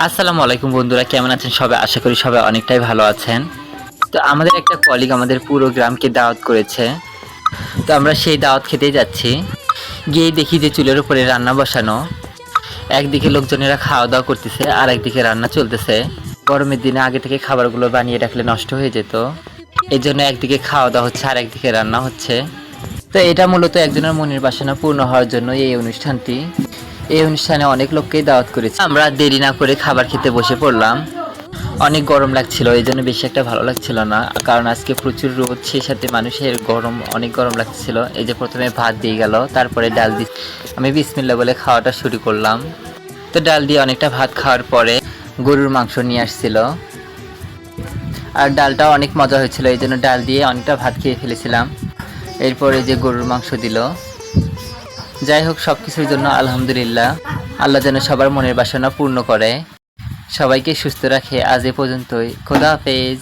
আসসালামু আলাইকুম বন্ধুরা, কেমন আছেন সবাই? আশা করি সবাই অনেকটাই ভালো আছেন। তো আমাদের একটা কলিগ আমাদের পুরো গ্রামকে দাওয়াত করেছে। তো আমরা সেই দাওয়াত খেতেই যাচ্ছি। গিয়েই দেখি যে চুলের উপরে রান্না বসানো। একদিকে লোকজনেরা খাওয়া দাওয়া করতেছে আর একদিকে রান্না চলতেছে। গরমের দিনে আগে থেকে খাবারগুলো বানিয়ে রাখলে নষ্ট হয়ে যেত। এই জন্য একদিকে খাওয়া দাওয়া হচ্ছে আর একদিকে রান্না হচ্ছে। তো এটা মূলত একজনের মনের বাসনা পূর্ণ হওয়ার জন্য এই অনুষ্ঠানটি। এই অনুষ্ঠানে অনেক লোককেই দাওয়াত করেছে। আমরা দেরি না করে খাবার খেতে বসে পড়লাম। অনেক গরম লাগছিল, এই জন্য বেশি একটা ভালো লাগছিল না, কারণ আজকে প্রচুর রোদ, সেই সাথে মানুষের অনেক গরম লাগছিল। এই যে প্রথমে ভাত দিয়ে গেল, তারপরে ডাল দিয়ে আমি বিসমিল্লাহ বলে খাওয়াটা শুরু করলাম। তো ডাল দিয়ে অনেকটা ভাত খাওয়ার পরে গরুর মাংস নিয়ে আসছিল, আর ডালটাও অনেক মজা হয়েছিল, এই জন্য ডাল দিয়ে অনেকটা ভাত খেয়ে ফেলেছিলাম। এরপরে যে গরুর মাংস দিল। যাই হোক, সব কিছুর জন্য আলহামদুলিল্লাহ। আল্লাহ যেন সবার মনের বাসনা পূর্ণ করে, সবাইকে সুস্থ রাখে। আজ এ পর্যন্তই। খোদা হাফেজ।